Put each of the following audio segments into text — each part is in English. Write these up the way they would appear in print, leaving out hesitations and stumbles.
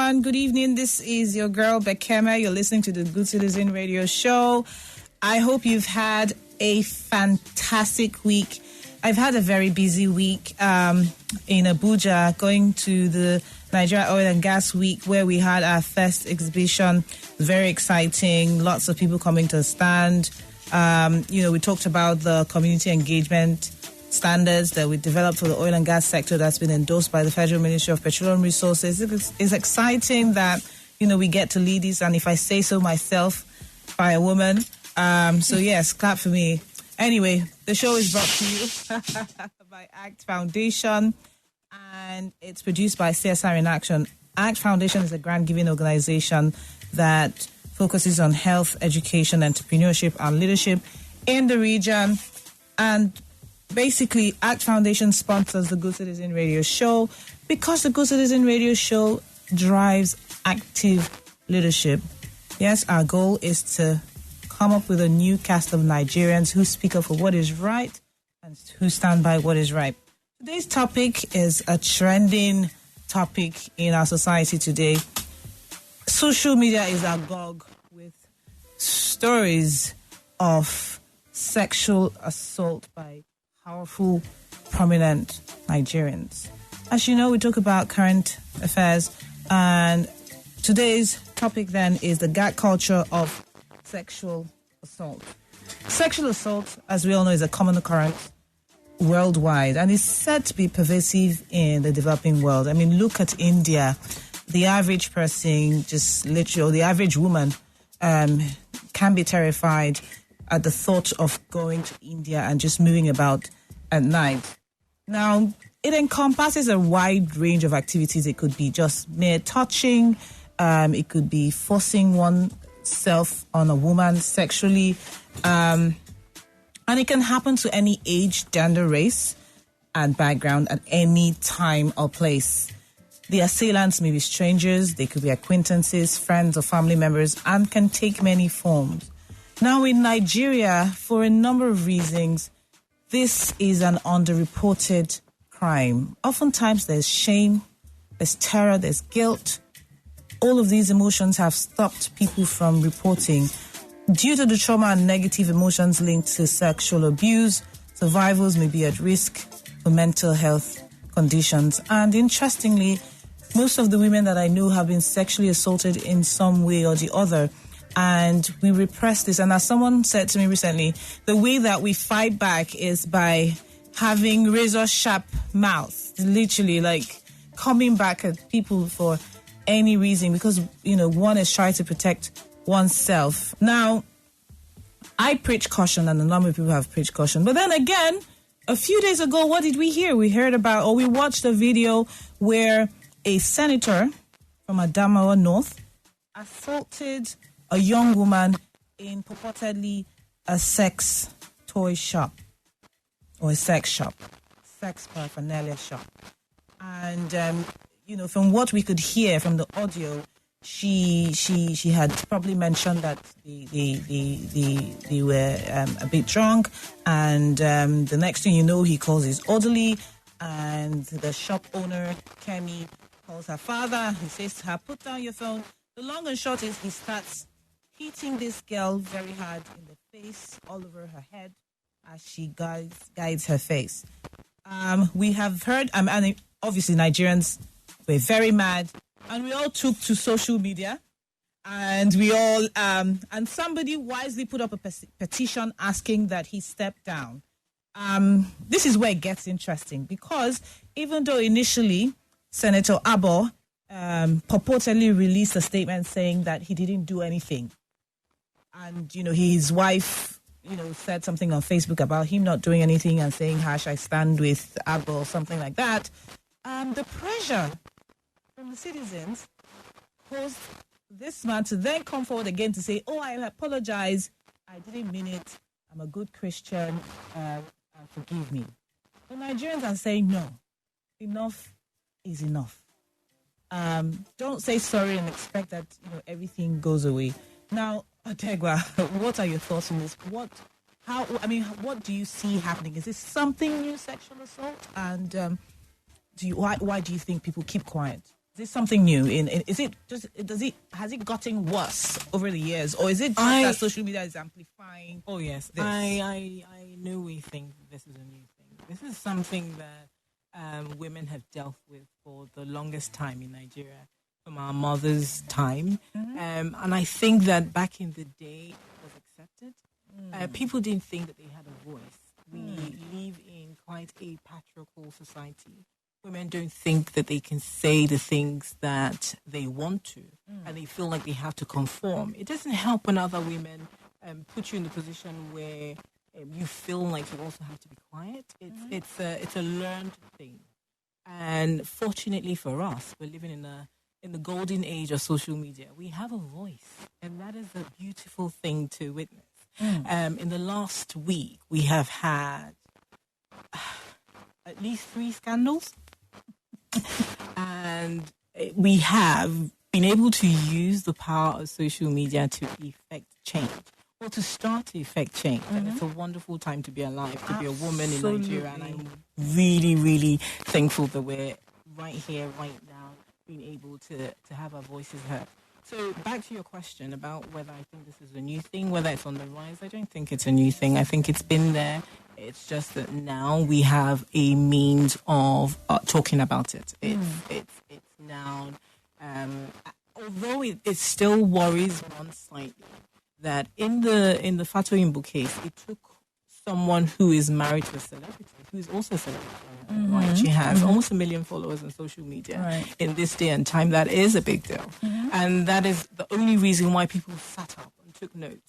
everyone. Good evening. This is your girl, Bekema. You're listening to the Good Citizen Radio Show. I hope you've had a fantastic week. I've had a very busy week in Abuja, going to the Nigeria Oil and Gas Week, where we had our first exhibition. Very exciting. Lots of people coming to stand. We talked about the community engagement standards that we developed for the oil and gas sector that's been endorsed by the Federal Ministry of Petroleum Resources. It's exciting that, we get to lead this, and if I say so myself, by a woman. So yes, clap for me. Anyway, the show is brought to you by ACT Foundation, and it's produced by CSR in Action. ACT Foundation is a grant-giving organization that focuses on health, education, entrepreneurship, and leadership in the region. And basically, ACT Foundation sponsors the Good Citizen Radio Show because the Good Citizen Radio Show drives active leadership. Yes, our goal is to come up with a new cast of Nigerians who speak up for what is right and who stand by what is right. Today's topic is a trending topic in our society today. Social media is agog with stories of sexual assault by powerful, prominent Nigerians. As you know, we talk about current affairs, and today's topic then is the gag culture of sexual assault. Sexual assault, as we all know, is a common occurrence worldwide, and is said to be pervasive in the developing world. I mean, look at India. The average person, the average woman, can be terrified at the thought of going to India and just moving about at night. Now, it encompasses a wide range of activities. It could be just mere touching. It could be forcing oneself on a woman sexually. And it can happen to any age, gender, race, and background at any time or place. The assailants may be strangers. They could be acquaintances, friends, or family members, and can take many forms. Now, in Nigeria, for a number of reasons, this is an underreported crime. Oftentimes, there's shame, there's terror, there's guilt. All of these emotions have stopped people from reporting. Due to the trauma and negative emotions linked to sexual abuse, survivors may be at risk for mental health conditions. And interestingly, most of the women that I know have been sexually assaulted in some way or the other. And we repress this. And as someone said to me recently, the way that we fight back is by having razor-sharp mouths, literally, like coming back at people for any reason, because, one is trying to protect oneself. Now, I preach caution, and a number of people have preached caution. But then again, a few days ago, what did we hear? We watched a video where a senator from Adamawa North assaulted a young woman in purportedly a sex toy shop or a sex paraphernalia shop. And, from what we could hear from the audio, she had probably mentioned that they were a bit drunk, and the next thing you know, he calls his orderly, and the shop owner, Kemi, calls her father. He says to her, "Put down your phone." The long and short is he starts hitting this girl very hard in the face, all over her head, as she guides her face. We have heard, and obviously Nigerians were very mad, and we all took to social media, and we all, and somebody wisely put up a petition asking that he step down. This is where it gets interesting, because even though initially Senator Abo purportedly released a statement saying that he didn't do anything, and, his wife, said something on Facebook about him not doing anything and saying, "I stand with Abo," or something like that. The pressure from the citizens caused this man to then come forward again to say, "Oh, I apologize. I didn't mean it. I'm a good Christian. Forgive me." The Nigerians are saying, no, enough is enough. Don't say sorry and expect that everything goes away. Now, Odegua, what are your thoughts on this? What do you see happening? Is this something new, sexual assault? And why do you think people keep quiet? this something new? Has it gotten worse over the years, or is it just that social media is amplifying? Oh yes, this? I know we think this is a new thing. This is something that women have dealt with for the longest time in Nigeria, from our mother's time, and I think that back in the day it was accepted. People didn't think that they had a voice. We live in quite a patriarchal society. Women don't think that they can say the things that they want to, and they feel like they have to conform. It doesn't help when other women put you in the position where you feel like you also have to be quiet. It's a learned thing, and fortunately for us, we're living in the golden age of social media. We have a voice, and that is a beautiful thing to witness. In the last week, we have had at least 3 scandals, and we have been able to use the power of social media to effect change, or to start to effect change. And it's a wonderful time to be alive, to be a woman in Nigeria, and I'm really, really thankful that we're right here, right now, being able to have our voices heard. So back to your question about whether I think this is a new thing, whether it's on the rise. I don't think it's a new thing. I think it's been there. It's just that now we have a means of talking about it. It's now, although it still worries one slightly, that in the Fatou Imbu case, it took someone who is married to a celebrity, who is also a celebrity. Right? She has almost 1 million followers on social media. Right. In this day and time, that is a big deal. And that is the only reason why people sat up and took note.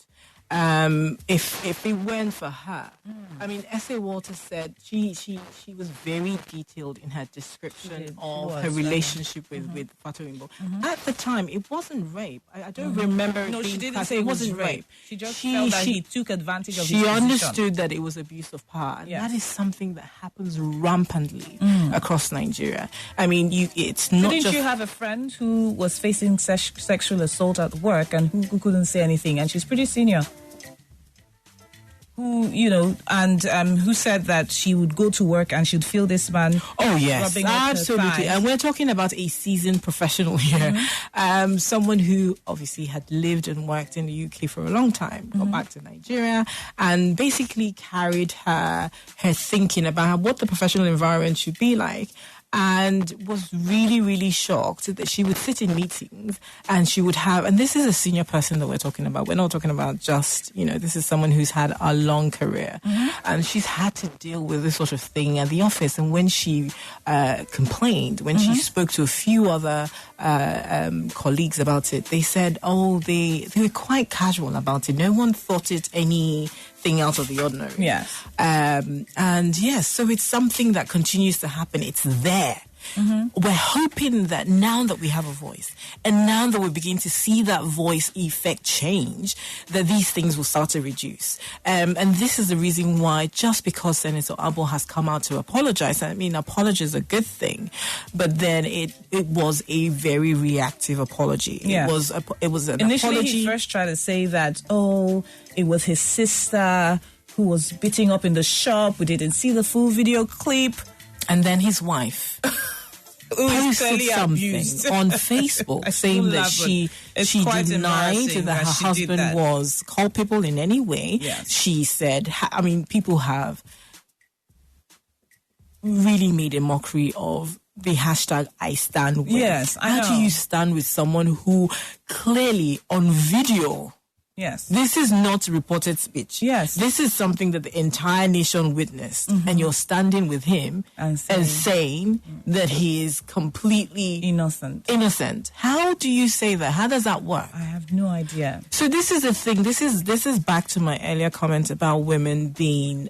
If it weren't for her, I mean, S.A. Walter said she was very detailed in her description of her relationship with Fatou Imbu. At the time, it wasn't rape. I don't remember. No, she didn't say it wasn't rape. She just felt that he took advantage of his She position. understood that it was abuse of power, and that is something that happens rampantly across Nigeria. I mean, it's not. Didn't you have a friend who was facing sexual assault at work and who couldn't say anything, and she's pretty senior? Who, who said that she would go to work and she'd feel this man. Oh, yes, absolutely. And we're talking about a seasoned professional here. Someone who obviously had lived and worked in the UK for a long time, got back to Nigeria, and basically carried her thinking about what the professional environment should be like. And was really, really shocked that she would sit in meetings and she would have, and this is a senior person that we're talking about. We're not talking about just, this is someone who's had a long career. And she's had to deal with this sort of thing at the office. And when she complained, when she spoke to a few other colleagues about it, they said, they were quite casual about it. No one thought it anything out of the ordinary. Yes. And yes, so it's something that continues to happen. It's there. We're hoping that now that we have a voice, and now that we begin to see that voice effect change, that these things will start to reduce. And this is the reason why, just because Senator Abo has come out to apologize, I mean, apology is a good thing, but then it was a very reactive apology. Yeah. It was an Initially, apology. he first tried to say that, it was his sister who was beating up in the shop. We didn't see the full video clip. And then his wife posted something on Facebook saying that she denied that her husband was culpable in any way. Yes. She said, people have really made a mockery of the hashtag I stand with. Yes, I know. How do you stand with someone who clearly on video... Yes. This is not reported speech. Yes. This is something that the entire nation witnessed. And you're standing with him and saying that he is completely innocent. How do you say that? How does that work? I have no idea. So this is the thing. This is back to my earlier comment about women being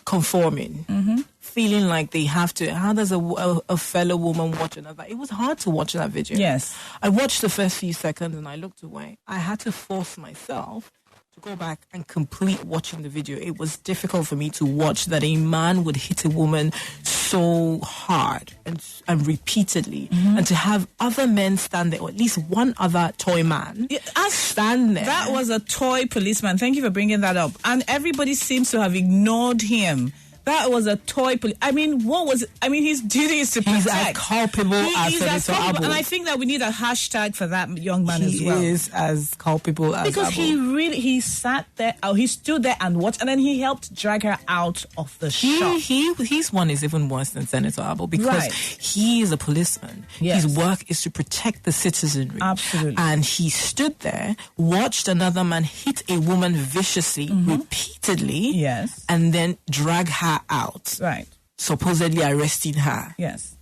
conforming. Feeling like they have to. How does a fellow woman watch another? It was hard to watch that video. Yes. I watched the first few seconds and I looked away. I had to force myself to go back and complete watching the video. It was difficult for me to watch that a man would hit a woman so hard and repeatedly, and to have other men stand there, or at least one other toy man stand there. That was a toy policeman. Thank you for bringing that up. And everybody seems to have ignored him. That was a toy police. I mean, what was it? I mean, his duty is to protect. He's as culpable as Senator Abu. And I think that we need a hashtag for that young man as well. He is as culpable as because Abu. he sat there, he stood there and watched, and then he helped drag her out of the shop. His one is even worse than Senator Abu because he is a policeman. Yes. His work is to protect the citizenry. Absolutely. And he stood there, watched another man hit a woman viciously, repeatedly, yes, and then drag her out. Right. Supposedly arresting her. Yes.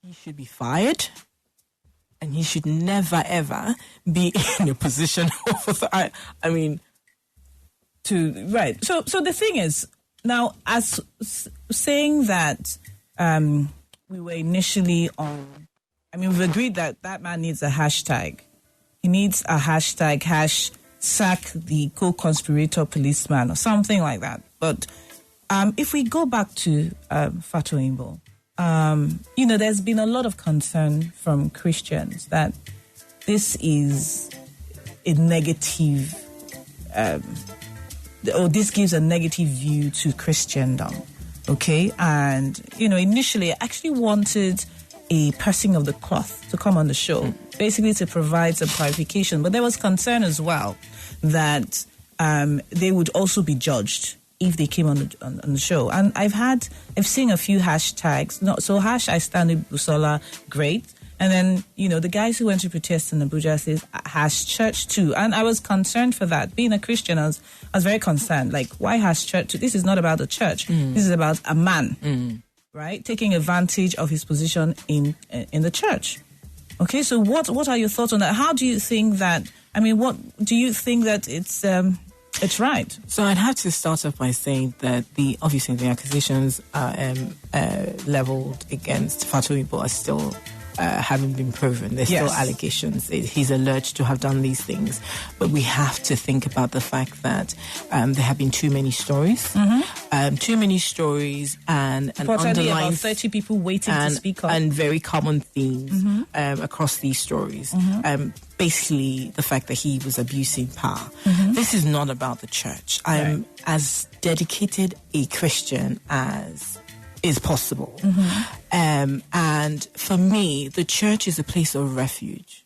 He should be fired. And he should never, ever be in a position of, I mean... Right. So the thing is, now, as saying that we were initially on... I mean, we've agreed that man needs a hashtag. He needs a hashtag, sack the co-conspirator policeman or something like that. But if we go back to Fatu Imbo, there's been a lot of concern from Christians that this is a negative, or this gives a negative view to Christendom, okay? And, initially I actually wanted a person of the cloth to come on the show, basically to provide some clarification. But there was concern as well that they would also be judged if they came on the show. And I've seen a few hashtags. So I stand with Busola, great. And then, the guys who went to protest in Abuja says, hash church too. And I was concerned for that. Being a Christian, I was very concerned. Like, why hash church too? This is not about the church. This is about a man, right? Taking advantage of his position in the church. Okay, so what are your thoughts on that? How do you think that, what do you think that it's right? So I'd have to start off by saying that obviously the accusations leveled against Fatu Imbo are still haven't been proven. There's still allegations. He's alleged to have done these things. But we have to think about the fact that there have been too many stories. Too many stories and underlying about 30 people waiting to speak up. And very common themes across these stories. Basically, the fact that he was abusing power. This is not about the church. I'm as dedicated a Christian as is possible. And for me, the church is a place of refuge.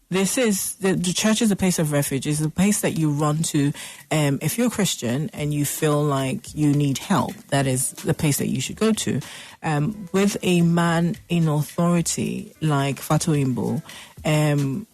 The church is a place of refuge. It's a place that you run to if you're a Christian and you feel like you need help. That is the place that you should go to. With a man in authority like Fatu Imbo,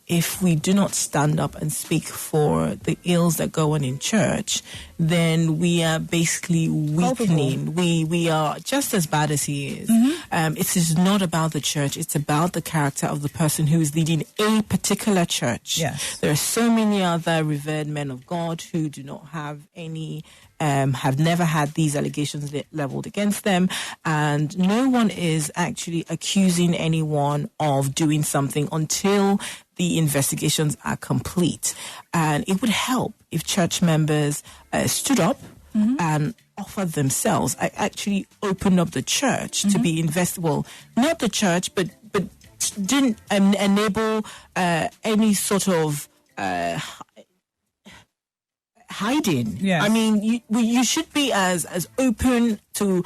if we do not stand up and speak for the ills that go on in church, then we are basically weakening. We are just as bad as he is. It is not about the church. It's about the character of the person who is leading a particular church. Yes. There are so many other revered men of God who do not have any... have never had these allegations leveled against them, and no one is actually accusing anyone of doing something until the investigations are complete. And it would help if church members stood up and offered themselves. I actually opened up the church to be invested. Well, not the church, but didn't enable any sort of hiding. Yes. I mean, you should be as open to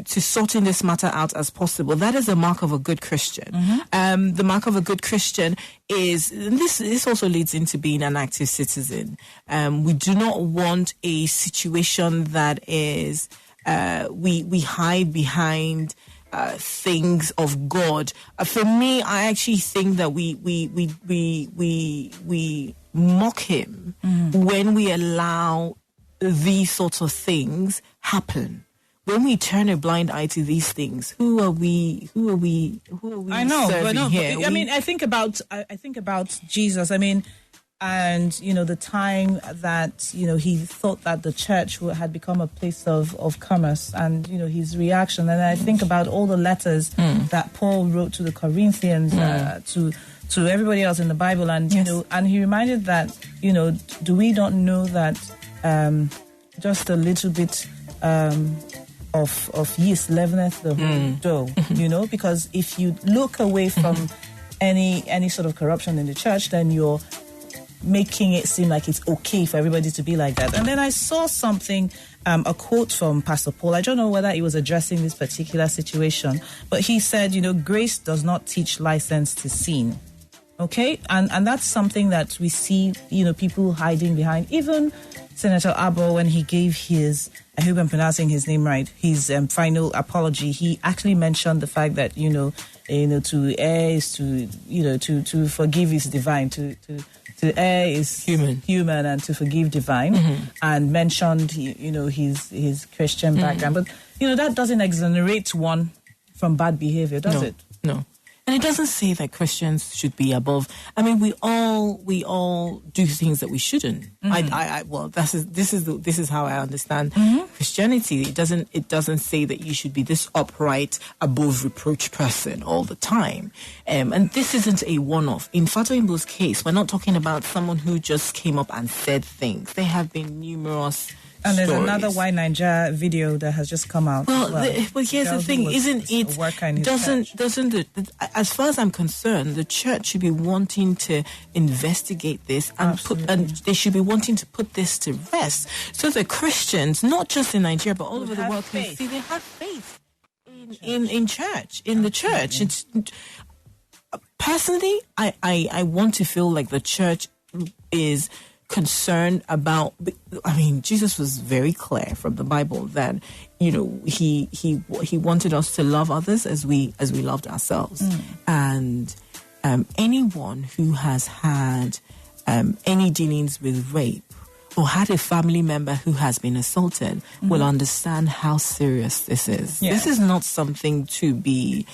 sorting this matter out as possible. That is a mark of a good Christian. The mark of a good Christian is, this also leads into being an active citizen. We do not want a situation that is, we hide behind things of God. For me, I actually think that we mock him when we allow these sorts of things happen. When we turn a blind eye to these things, who are we I know, serving but here? I think about Jesus. And the time that he thought that the church had become a place of commerce, and his reaction. And I think about all the letters that Paul wrote to the Corinthians, to everybody else in the Bible, and and he reminded that do we not know that just a little bit of yeast leaveneth the whole dough, because if you look away from any sort of corruption in the church, then you're making it seem like it's okay for everybody to be like that. And then I saw something, a quote from Pastor Paul. I don't know whether he was addressing this particular situation, but he said, grace does not teach license to sin. Okay? And that's something that we see, people hiding behind. Even Senator Abbo, when he gave his, I hope I'm pronouncing his name right, his final apology, he actually mentioned the fact that, to err is to forgive is divine, to err is human, and to forgive divine, and mentioned, his Christian background. But, that doesn't exonerate one from bad behavior, does it? No. And it doesn't say that Christians should be above. I mean, we all do things that we shouldn't. This is how I understand Christianity. It doesn't say that you should be this upright, above reproach person all the time. And this isn't a one-off. In Fatou Mbo's case, we're not talking about someone who just came up and said things. There have been numerous. And there's stories. another Why Nigeria video that has just come out. Well, but here's the thing, isn't it? As far as I'm concerned, the church should be wanting to investigate this and they should be wanting to put this to rest, so the Christians, not just in Nigeria but all over the world, can see they have faith in the church. It's personally, I want to feel like the church is concerned about. I mean, Jesus was very clear from the Bible that he wanted us to love others as we loved ourselves. And anyone who has had any dealings with rape or had a family member who has been assaulted will understand how serious this is. This is not something to be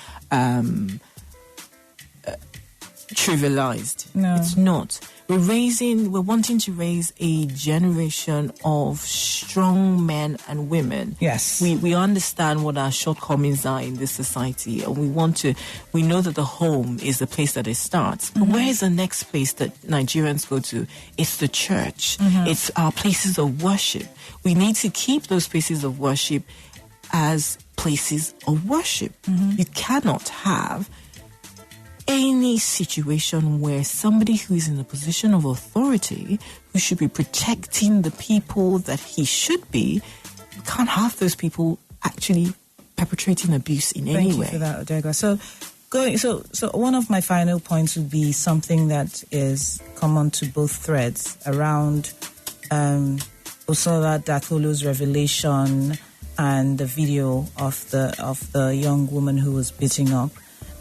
trivialized. No. It's not. We're wanting to raise a generation of strong men and women. Yes. We understand what our shortcomings are in this society, and we know that the home is the place that it starts. But where is the next place that Nigerians go to? It's the church. It's our places of worship. We need to keep those places of worship as places of worship. You cannot have any situation where somebody who is in a position of authority, who should be protecting the people that he should be, you can't have those people actually perpetrating abuse in any way. Thank you for that, Odegua. So one of my final points would be something that is common to both threads around Ursula Dakolo's revelation and the video of the young woman who was beating up.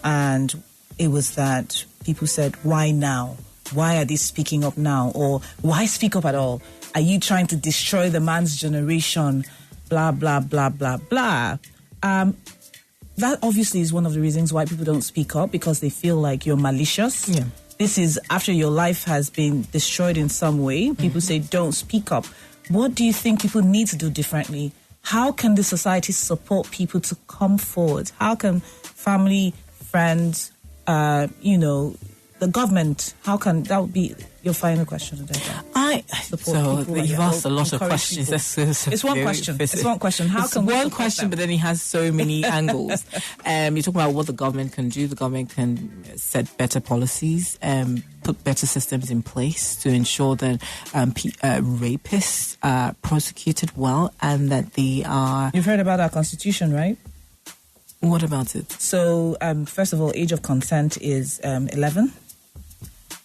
And it was that people said, why now? Why are they speaking up now? Or why speak up at all? Are you trying to destroy the man's generation? Blah, blah, blah, blah, blah. That obviously is one of the reasons why people don't speak up, because they feel like you're malicious. Yeah. This is after your life has been destroyed in some way. People say, don't speak up. What do you think people need to do differently? How can the society support people to come forward? How can family, friends, the government, how can that would be your final question today? You've asked a lot of questions. It's one question. It's one question. How can one question, but then it has so many angles. You talk about what the government can do. The government can set better policies, put better systems in place to ensure that rapists are prosecuted well, and that they are. You've heard about our constitution, right? What about it? So, first of all, age of consent is 11.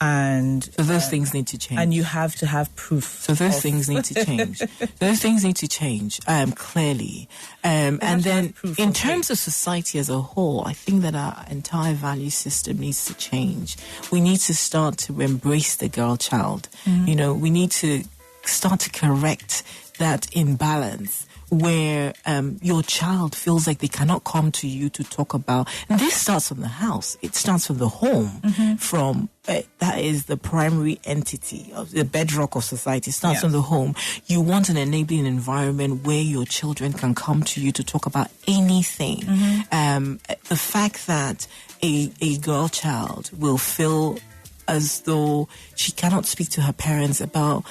And so those things need to change. And you have to have proof. So those things need to change. Those things need to change, clearly. And then in terms of society as a whole, I think that our entire value system needs to change. We need to start to embrace the girl child. We need to start to correct that imbalance where your child feels like they cannot come to you to talk about. And this starts from the house. It starts from the home. From that is the primary entity of the bedrock of society. It starts from the home. You want an enabling environment where your children can come to you to talk about anything. The fact that a girl child will feel as though she cannot speak to her parents about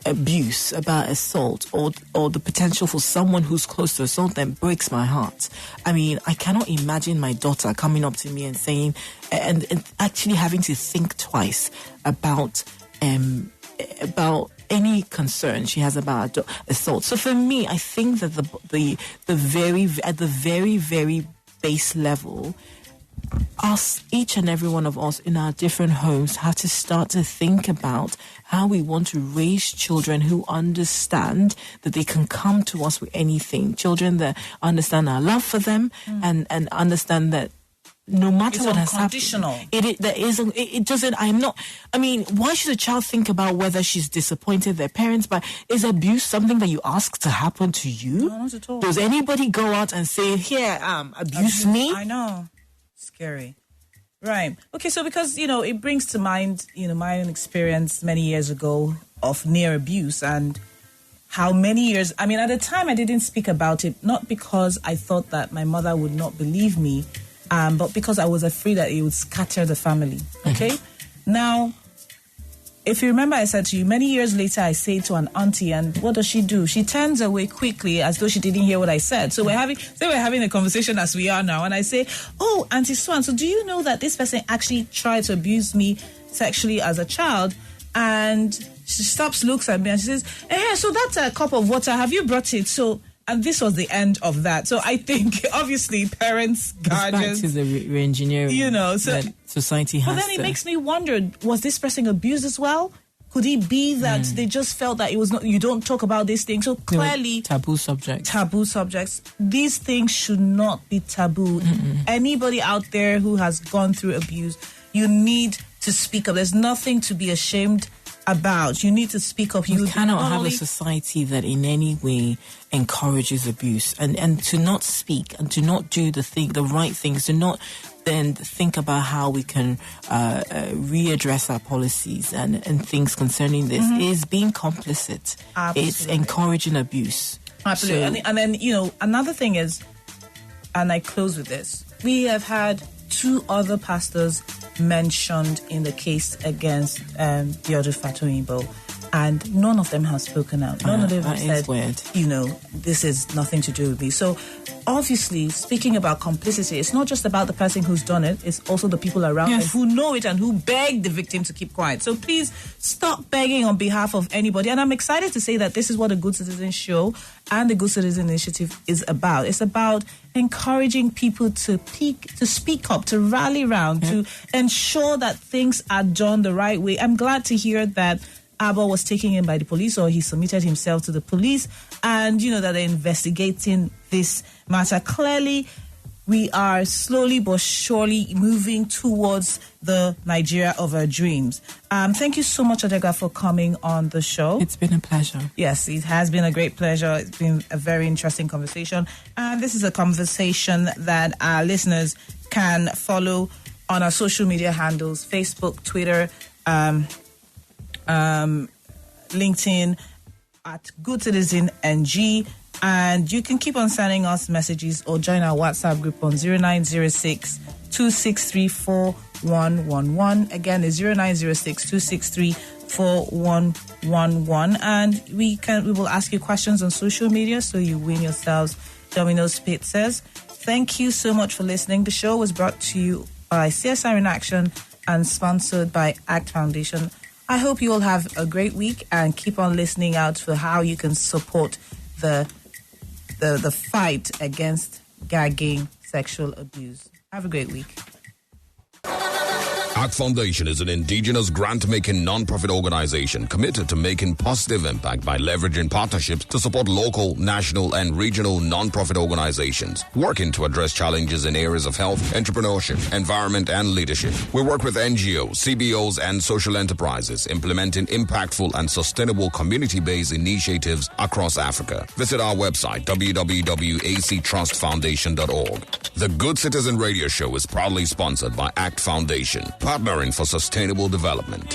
abuse, about assault, or the potential for someone who's close to assault them breaks my heart. I mean, I cannot imagine my daughter coming up to me and saying, and actually having to think twice about about any concern she has about assault. So for me, I think that at the very, very base level, each and every one of us in our different homes have to start to think about how we want to raise children who understand that they can come to us with anything. Children that understand our love for them and understand that no matter what has happened, it doesn't. Why should a child think about whether she's disappointed their parents? But is abuse something that you ask to happen to you? No, not at all. Does anybody go out and say, "Here, abuse me"? I know, scary. Right. Okay. So because it brings to mind my own experience many years ago of near abuse and how many years. At the time I didn't speak about it, not because I thought that my mother would not believe me. But because I was afraid that it would scatter the family. Okay? Now, if you remember, I said to you, many years later, I say to an auntie, and what does she do? She turns away quickly as though she didn't hear what I said. So we're having a conversation as we are now, and I say, "Oh, Auntie Swan, so do you know that this person actually tried to abuse me sexually as a child?" And she stops, looks at me, and she says, so that's a cup of water. Have you brought it? And this was the end of that. So I think, obviously, parents, guardians... It's back to the re-engineering that society has. But then it makes me wonder, was this person abused as well? Could it be that they just felt that it was not... You don't talk about these things. So clearly... Taboo subjects. These things should not be taboo. Anybody out there who has gone through abuse, you need to speak up. There's nothing to be ashamed about. You need to speak up. You cannot have a society that in any way encourages abuse, and to not speak and to not do the right things, to not then think about how we can readdress our policies and things concerning this is being complicit. Absolutely. It's encouraging abuse. Absolutely. And then, another thing is, and I close with this, we have had 2 other pastors mentioned in the case against Biodu Fatoyinbo, and none of them have spoken out. None of them have said, this is nothing to do with me. So obviously, speaking about complicity, it's not just about the person who's done it, it's also the people around them who know it and who beg the victim to keep quiet. So please stop begging on behalf of anybody. And I'm excited to say that this is what the Good Citizen Show and the Good Citizen Initiative is about. It's about encouraging people to speak up, to rally around, to ensure that things are done the right way. I'm glad to hear that Abba was taken in by the police, or he submitted himself to the police, and that they're investigating this matter. Clearly, we are slowly but surely moving towards the Nigeria of our dreams. Thank you so much, Odegua, for coming on the show. It's been a pleasure. Yes, it has been a great pleasure. It's been a very interesting conversation. And this is a conversation that our listeners can follow on our social media handles, Facebook, Twitter, LinkedIn, at Good Citizen NG. And you can keep on sending us messages or join our WhatsApp group on 0906 263 4111. Again, it's 0906 263 4111. And we will ask you questions on social media so you win yourselves Domino's pizzas. Thank you so much for listening. The show was brought to you by CSR in Action and sponsored by ACT Foundation. I hope you all have a great week and keep on listening out for how you can support the fight against gagging sexual abuse. Have a great week. ACT Foundation is an indigenous grant-making non-profit organization committed to making positive impact by leveraging partnerships to support local, national, and regional non-profit organizations working to address challenges in areas of health, entrepreneurship, environment, and leadership. We work with NGOs, CBOs, and social enterprises implementing impactful and sustainable community-based initiatives across Africa. Visit our website, www.actrustfoundation.org. The Good Citizen Radio Show is proudly sponsored by ACT Foundation, partnering for sustainable development.